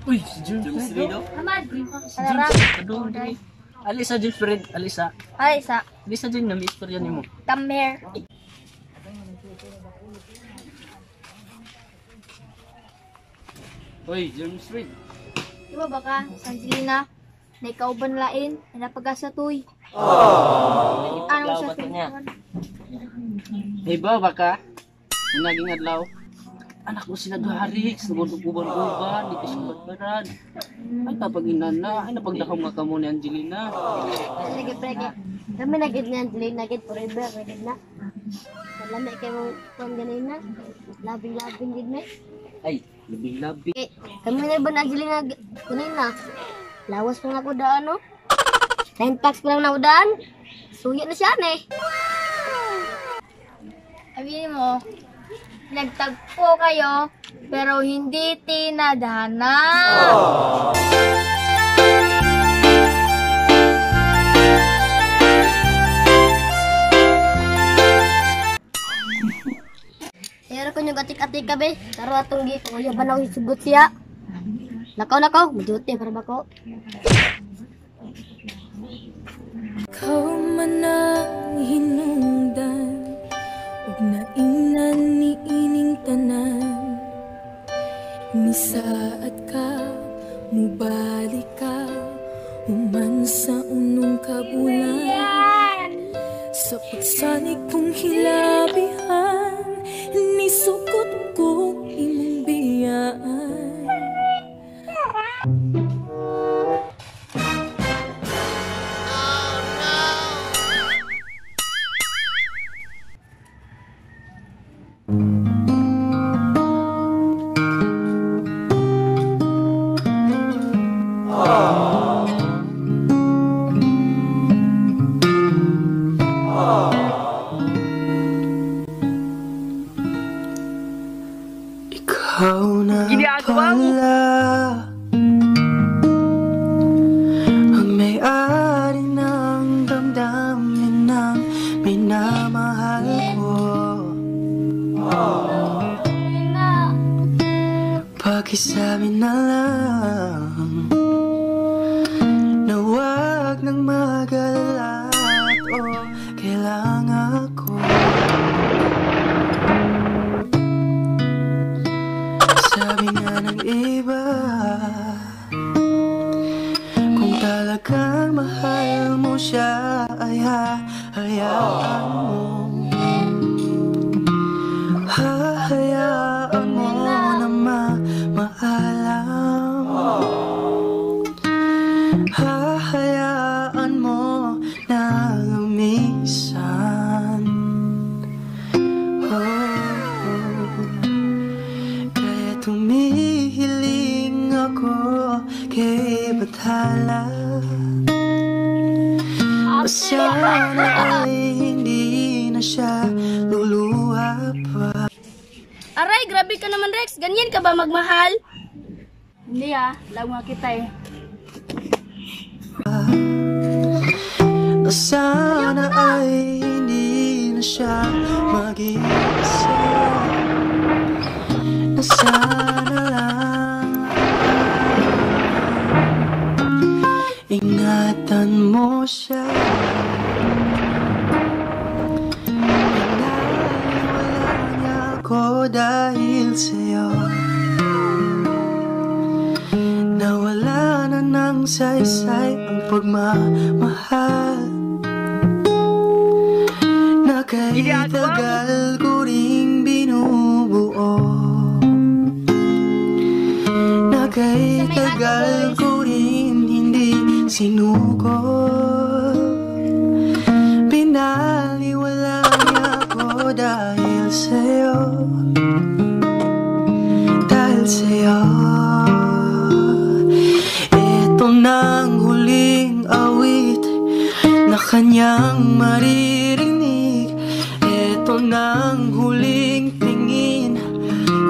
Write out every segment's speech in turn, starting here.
Uy, si Jilfred. Si Jilfred. Aduh, Alisa Jilfred, Alisa. Alisa, Alisa din na istorya nimo. come here. Uy, Jilfred. Di ba baka, sa Angelina, na ikaw ba nalain, na napag-asa to'y. Ano sa niya? Iba baka? Naging adlaw. Anak mo sila duharik, nagulog-uban-uban, di kasi batbaran. Ay, tapaginan na. Ay, napagdakaw nga ka mo ni Angelina. Nagip-regip. Kami nagid ni Angelina, nagid forever, nagid na. Malamay kayo mong kuhan ganin na. Labing-labing din na. Ay, labing-labing. Okay, kami na ba na Angelina ganin na? Lawas pa nga ako daan, no? 9 packs pa lang na udaan. Suya na siya, ne. Sabihin mo, nagtagpo kayo, pero hindi tinadhana. Pero kung yung atik-atik ka, be, taro atong gipo, yung banaw hisugot siya. Nakaw, maduti para ba ko? Ikaw man ang hinungdan, ug nainan ni ining tanan. Nisaad ka, mubalik ka, human sa unong kabulan. Sa pagsanig kong hilabihan, nisukot ko imong biyaan. Ikaw na pala ang may-ari ng damdamin ng minamahal ko. Pakisabi na lang na wag nang mag-alala at kailangan ko. Sabi nga ng iba, kung talagang mahal mo siya ay hahayaan mo. Hahayaan mo na maalam. Hahayaan mo na minsan. Kaya tumihiling ako kay Bathala. Sana ay hindi na siya luluha pa. Aray, grabe ka naman, Rex. Ganyan ka ba magmahal? Hindi lago nga kita eh. Sana ay hindi na siya mag-iisa. Sana lang ingatan mo siya. Pinaliwala niya ako dahil sa'yo. Nawala na ng saysay ang pagmamahal na kahit tagal ko ring binubuo. Na kahit tagal ko rin hindi sinuko. Pinaliwala niya ako dahil sa'yo. Dahil sa'yo. Ito nang huling awit na kanyang maririnig. Ito nang huling tingin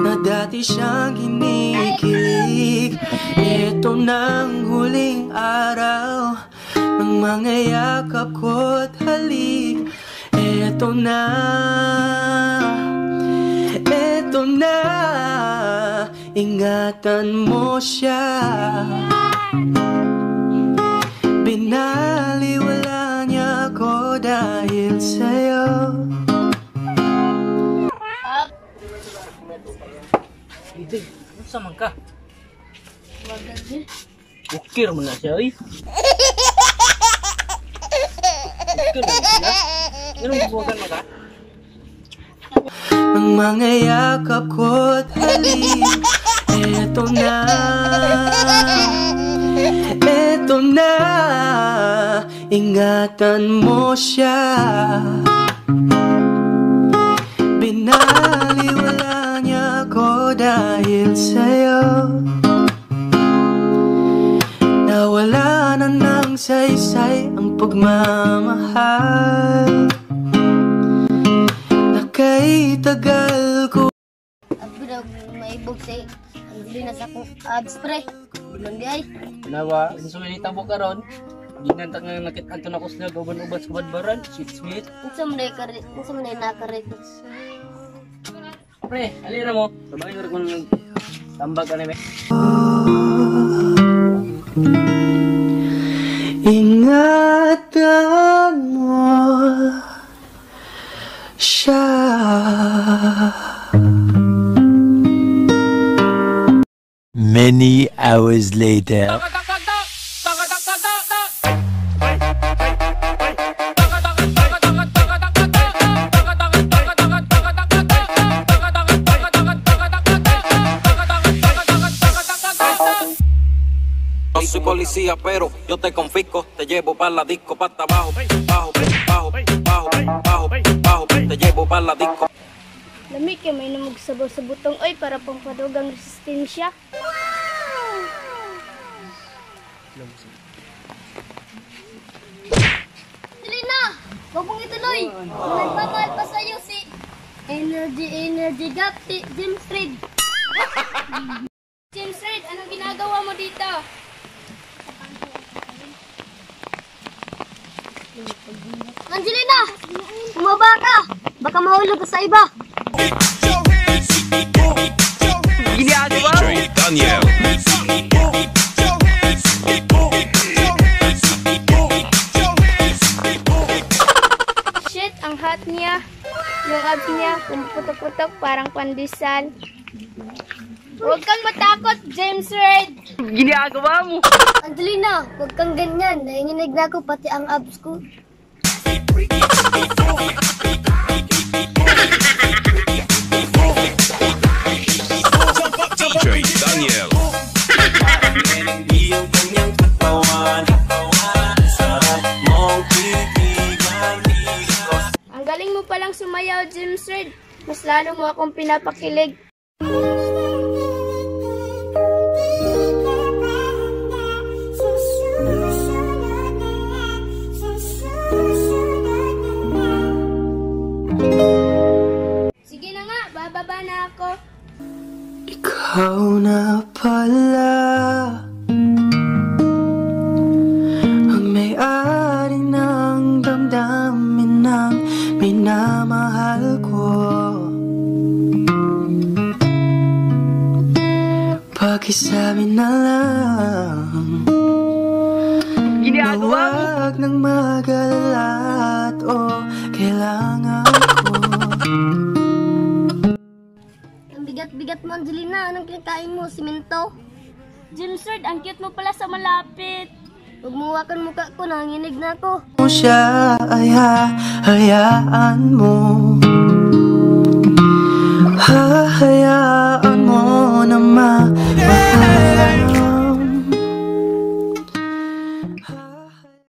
na dati siyang kinikilig. Ito nang huling araw ng mga yakap ko't halik. Ito na, ingatan mo siya. Binaliwala niya ako dahil sa'yo. Ide, ano sa man ka? Maganda. Bukir mo na siya, oy. Bukir mo na siya. Ganun bubuwagan mo ka? Ang mga yakap ko't halik, eto na, eto na, ingatan mo siya. Binaliwala niya ako dahil sa'yo. Nawala na ng saysay ang pagmamahal na kay tagal ko. Abi daw maibog say. Hindi na sa akong abs pre. Di man di ay. Nawa, kung suminita mo ka ron, di nantang nga nakit-anto na ko sila gawban-uban sa badbaran, sweet. Unsa man nakaret. Pre, alira mo. Sabay ko rin kung tambag ka na may. Ingatan mo siya. Many hours later. No soy policía, pero yo te confisco, te llevo para la disco, pata abajo, bajo, bajo, bajo, bajo, bajo, te llevo para la disco. Lami kay may namog sabaw sa butong oy para pampadugang resistensya. Dili na! Huwag mong ituloy! Nagmamahal pa sa'yo si Energy Gapti, James Reid. James Reid, anong ginagawa mo dito? Angelina! Bumaba ka! Baka mahulog ka sa iba! DJ Daniel. Shit, ang hot niya. Yung abs niya, pumuputok-putok parang pandesal. Huwag kang matakot, James Reid! Ginagawa mo! Angelina, huwag kang ganyan. Nanginginig na ako pati ang abs ko. DJ Daniel. Ang galing mo palang sumayaw, James Reid. Mas lalo mo akong pinapakilig. Sige na nga, bababa na ako. Ikaw na pala ang may-ari ng damdamin ng minamahal ko. Pakisabi na lang na huwag nang mag-alala at kailangan ko. Ang bigat-bigat mo, Angelina. Anong kinakain mo? Simento? James Reid, ang cute mo pala sa malapit. Huwag mo hawakan mukha ko, nanginig na ako. Siya ay hayaan mo.